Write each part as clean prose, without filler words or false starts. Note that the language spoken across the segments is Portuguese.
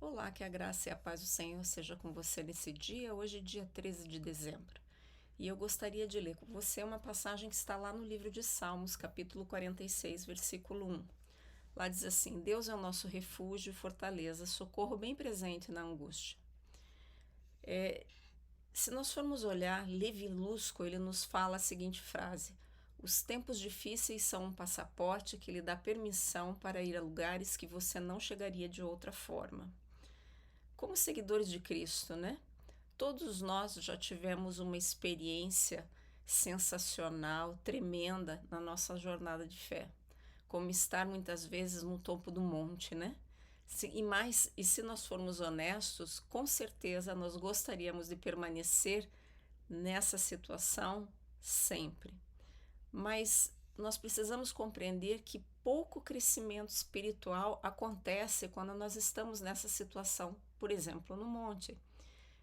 Olá, que a graça e a paz do Senhor seja com você nesse dia, hoje dia 13 de dezembro. E eu gostaria de ler com você uma passagem que está lá no livro de Salmos, capítulo 46, versículo 1. Lá diz assim: Deus é o nosso refúgio e fortaleza, socorro bem presente na angústia. Se nós formos olhar, Levi Lusko, ele nos fala a seguinte frase: os tempos difíceis são um passaporte que lhe dá permissão para ir a lugares que você não chegaria de outra forma. Como seguidores de Cristo, né? Todos nós já tivemos uma experiência sensacional, tremenda na nossa jornada de fé, como estar muitas vezes no topo do monte, né? E se nós formos honestos, com certeza nós gostaríamos de permanecer nessa situação sempre. Mas nós precisamos compreender que pouco crescimento espiritual acontece quando nós estamos nessa situação, por exemplo, no monte.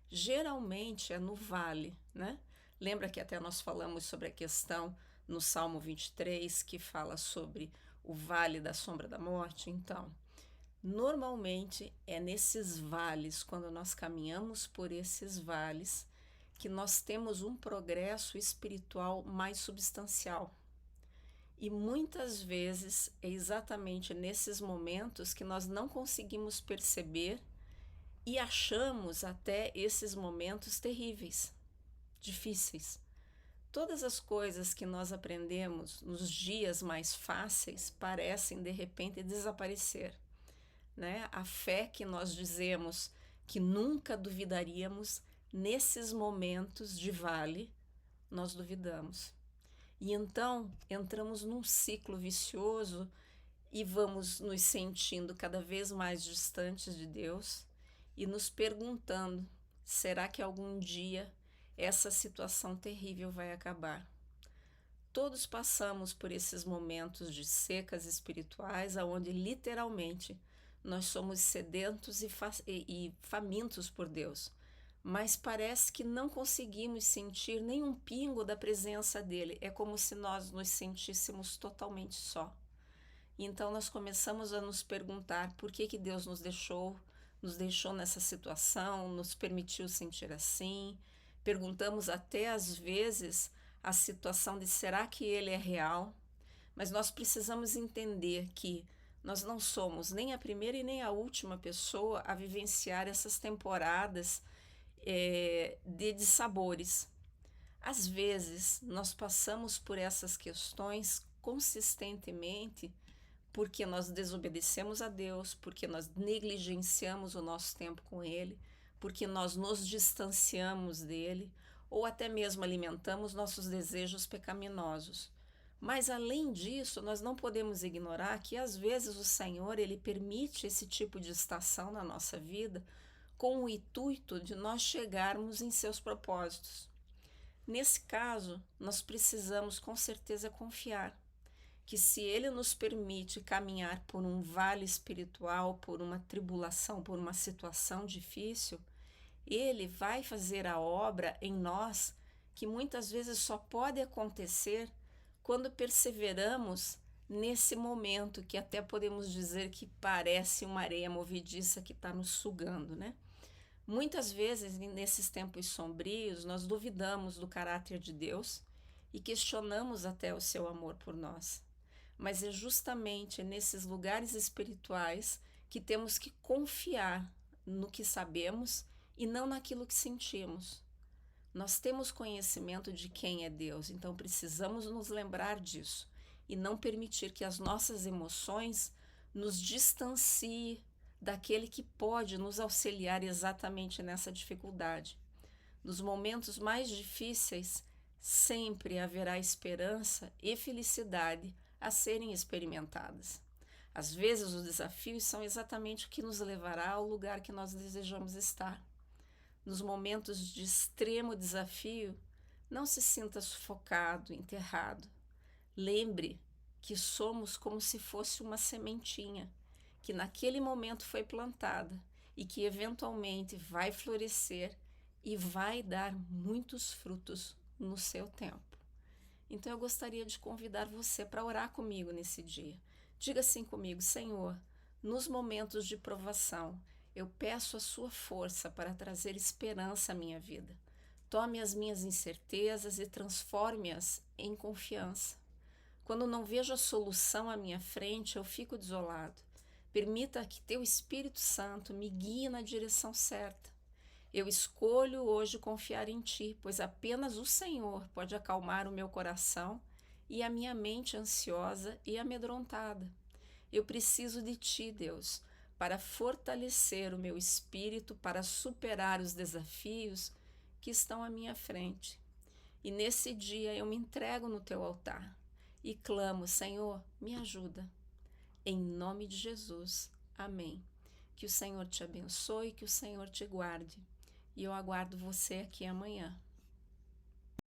Geralmente é no vale, né? Lembra que até nós falamos sobre a questão no Salmo 23, que fala sobre o vale da sombra da morte? Então, normalmente é nesses vales, quando nós caminhamos por esses vales, que nós temos um progresso espiritual mais substancial. E muitas vezes é exatamente nesses momentos que nós não conseguimos perceber e achamos até esses momentos terríveis, difíceis. Todas as coisas que nós aprendemos nos dias mais fáceis parecem de repente desaparecer, né? A fé que nós dizemos que nunca duvidaríamos, nesses momentos de vale, nós duvidamos. E então entramos num ciclo vicioso e vamos nos sentindo cada vez mais distantes de Deus e nos perguntando: será que algum dia essa situação terrível vai acabar? Todos passamos por esses momentos de secas espirituais, onde literalmente nós somos sedentos e famintos por Deus, mas parece que não conseguimos sentir nenhum pingo da presença dele. É como se nós nos sentíssemos totalmente só. Então nós começamos a nos perguntar por que Deus nos deixou nessa situação, nos permitiu sentir assim. Perguntamos até às vezes a situação de será que ele é real? Mas nós precisamos entender que nós não somos nem a primeira e nem a última pessoa a vivenciar essas temporadas de dissabores. Às vezes, nós passamos por essas questões consistentemente porque nós desobedecemos a Deus, porque nós negligenciamos o nosso tempo com Ele, porque nós nos distanciamos dele, ou até mesmo alimentamos nossos desejos pecaminosos. Mas além disso, nós não podemos ignorar que às vezes o Senhor ele permite esse tipo de estação na nossa vida com o intuito de nós chegarmos em seus propósitos. Nesse caso, nós precisamos com certeza confiar que se Ele nos permite caminhar por um vale espiritual, por uma tribulação, por uma situação difícil, Ele vai fazer a obra em nós que muitas vezes só pode acontecer quando perseveramos nesse momento que até podemos dizer que parece uma areia movediça que está nos sugando, né? Muitas vezes, nesses tempos sombrios, nós duvidamos do caráter de Deus e questionamos até o seu amor por nós. Mas é justamente nesses lugares espirituais que temos que confiar no que sabemos e não naquilo que sentimos. Nós temos conhecimento de quem é Deus, então precisamos nos lembrar disso e não permitir que as nossas emoções nos distanciem daquele que pode nos auxiliar exatamente nessa dificuldade. Nos momentos mais difíceis, sempre haverá esperança e felicidade a serem experimentadas. Às vezes, os desafios são exatamente o que nos levará ao lugar que nós desejamos estar. Nos momentos de extremo desafio, não se sinta sufocado, enterrado. Lembre que somos como se fosse uma sementinha, que naquele momento foi plantada e que eventualmente vai florescer e vai dar muitos frutos no seu tempo. Então eu gostaria de convidar você para orar comigo nesse dia. Diga assim comigo: Senhor, nos momentos de provação, Eu peço a sua força para trazer esperança à minha vida. Tome as minhas incertezas e transforme-as em confiança. Quando não vejo a solução à minha frente, eu fico desolado. Permita que teu Espírito Santo me guie na direção certa. Eu escolho hoje confiar em ti, pois apenas o Senhor pode acalmar o meu coração e a minha mente ansiosa e amedrontada. Eu preciso de ti, Deus, para fortalecer o meu espírito, para superar os desafios que estão à minha frente. E nesse dia eu me entrego no teu altar e clamo: Senhor, me ajuda. Em nome de Jesus. Amém. Que o Senhor te abençoe, que o Senhor te guarde. E eu aguardo você aqui amanhã.